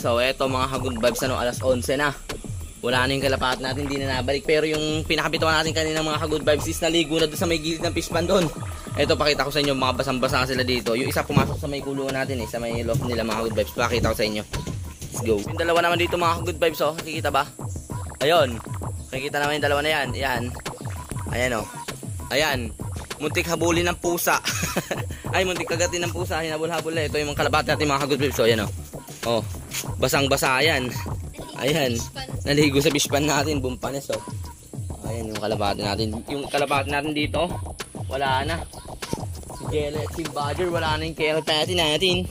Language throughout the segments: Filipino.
So eto mga ka-good vibes, ano, alas 11 na. Wala na yung kalapati natin, hindi na nabalik. Pero yung pinakabituan natin kanina mga ka-good vibes is naligo na doon sa may gilid ng fish pond doon. Eto, pakita ko sa inyo, mga basang-basa sila dito. Yung isa pumasok sa may kulungan natin sa may loft nila mga ka-good vibes. Pakita ko sa inyo. Let's go. Yung dalawa naman dito mga ka-good vibes, oh. Nakikita ba? Ayun. Nakikita naman yung dalawa na yan. Ayan. Ayan, oh. Ayan. Muntik habulin ng pusa. Ay, muntik kagatin ng pusa. Hinabol-habol na. Ito yung mga kalapati natin mga ka-good vibes. So, ayan, oh. Oh. Basang-basa yan. Ayan. Naligo sa fish pond natin. Bumpanes, oh. Ayan yung kalapati natin. Yung kalapati natin dito, wala na. Si Jelly at si Badger, wala na yung kalapati natin.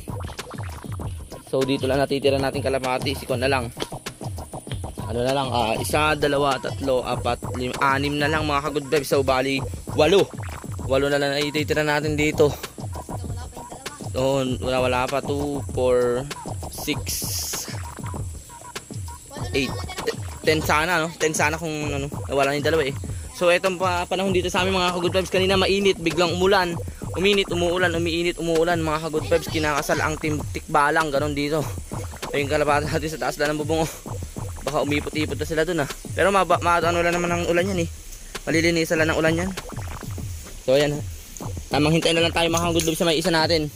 So dito lang natitira natin kalapati. Si Kon na lang. Ano na lang, isa, dalawa, tatlo, apat, lima, anim na lang mga ka-good vibes. So bali, 8 na lang natitira natin dito. So, wala pa. 2, 4, 6, 8, 10 sana, no? 10 sana kung ano, nawala yung dalawa eh. So etong panahon dito sa amin mga ka-good vibes, kanina mainit, biglang umulan. Uminit, umuulan, umiinit, umuulan mga ka-good vibes. Kinakasal ang tikbalang, ganon dito. Ayun kalapati natin sa taas lang ng bubong, oh. Baka umipot-ipot na sila dun, ah. Pero ano lang naman ang ulan yan eh. Malilinisan lang ng ulan yan. So ayan, tamang hintayin na lang tayo mga ka-good vibes sa may isa natin.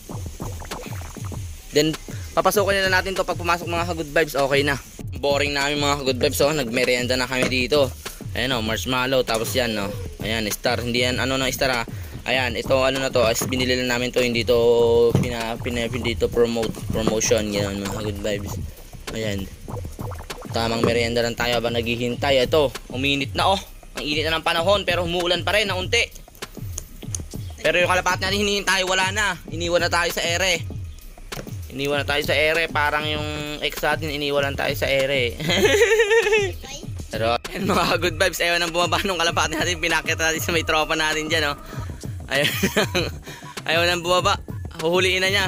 Then papasokin na natin to pag pumasok mga ka-good vibes, okay na. Boring namin mga ka-good vibes, oh. Nagmerienda na kami dito. Ayan, oh, marshmallow, tapos yan, oh. Ayan, star, hindi yan ano na star, ah. Ayan, ito ano na to, as binili lang namin to, hindi to dito promotion, gano'n mga ka-good vibes. Ayan. Tamang merienda lang tayo habang naghihintay. Ito, uminit na, oh. Ang init na ng panahon pero umuulan pa rin na unti. Pero yung kalapati natin hinihintay, wala na. Iniwan na tayo sa ere. Iniwan na tayo sa ere, parang yung ex natin iniwan tayo sa ere. Pero ayun mga good vibes, ayaw nang bumaba nung kalapati natin, pinakita natin sa may tropa natin dyan, oh. Ayaw nang bumaba, huhuliin na niya.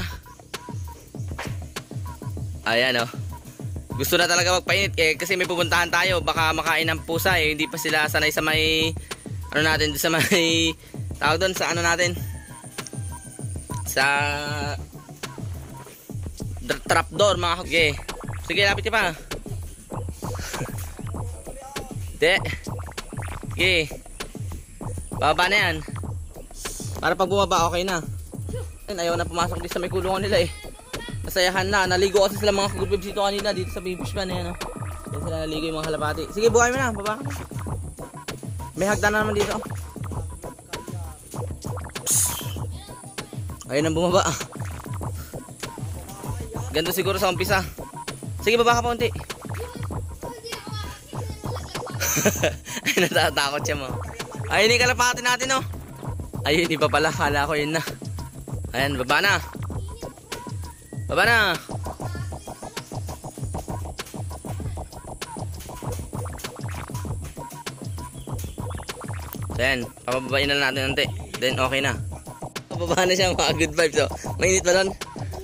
Ayan, oh. Gusto na talaga magpainit kasi may pupuntahan tayo, baka makain ng pusa eh. Hindi pa sila sanay sa may ano natin, sa may tawag doon sa ano natin, sa trapdoor mga okay. Sige, lapit ka pa. De. Sige. Baba na yan. Para pag bumaba okay na. Ayaw na pumasok dito sa may kulungan nila eh. Masayahan na. Naligo kasi sila mga ka-good vibes dito kanina. Dito sa baby fishman eh, no? Yan sila naligo yung mga kalapati. Sige, buhay mo na. Baba ka na. May hagdan na naman dito. Ayun ang bumaba. Ganda siguro sa umpisa. Sige, baba ka pa unti. Ay, natatakot siya mo. Ayun yung kalapati natin, oh. Ayun, iba pala. Kala ko yun na. Ayan, baba na. Baba na. Ayan, papababain na natin unti. Then okay na. Pababa na siya mga good vibes, oh. Mainit ba doon?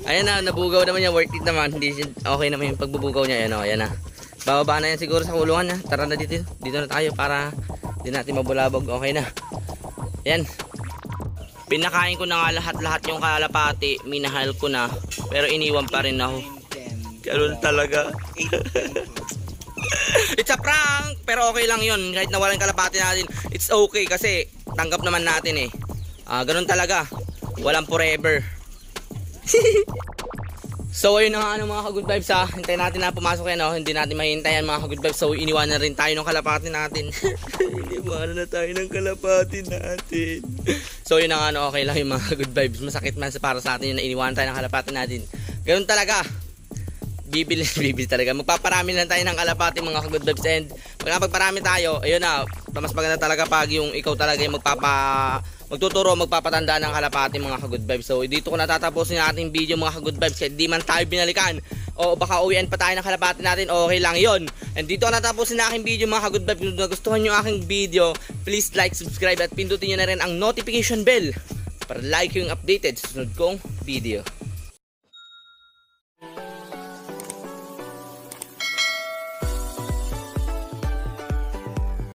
Ayan na, nabugaw naman niya, worth it naman. Hindi, okay naman yung pagbubugaw niya. Ayan, oh, ayan na. Bababa na yan siguro sa kulungan niya. Tara na dito. Dito na tayo para hindi natin mabulabog. Okay na. Ayan. Pinakain ko na nga lahat-lahat yung kalapati. Minahal ko na. Pero iniwan pa rin ako. Ganun talaga. It's a prank! Pero okay lang yun. Kahit nawalan kalapati natin, it's okay kasi tanggap naman natin eh. Ganun talaga. Walang forever. So ayun na nga ano mga ka-good vibes, ha. Hintayin natin na pumasok yan, oh. Hindi natin mahintayan mga ka-good vibes. So iniwanan rin tayo ng kalapati natin. Iniwanan na tayo ng kalapati natin. So yun na nga ano, okay lang yung mga good vibes. Masakit man para sa atin yun na iniwanan tayo ng kalapati natin. Ganun talaga. Bibili talaga. Magpaparami lang tayo ng kalapati mga ka-good vibes. And pagparami tayo, ayun na, mas maganda talaga pag yung ikaw talaga yung magtuturo, magpapatanda ng kalapati mga ka-good vibes. So dito ko natatapusin yung ating video mga ka-good vibes. Kahit di man tayo binalikan o baka uwian pa tayo ng kalapati natin, okay lang yon. And dito ko natatapusin na aking video mga ka-good vibes. Kung nagustuhan nyo aking video, please like, subscribe at pindutin nyo na rin ang notification bell para like yung updated sa sunod kong video.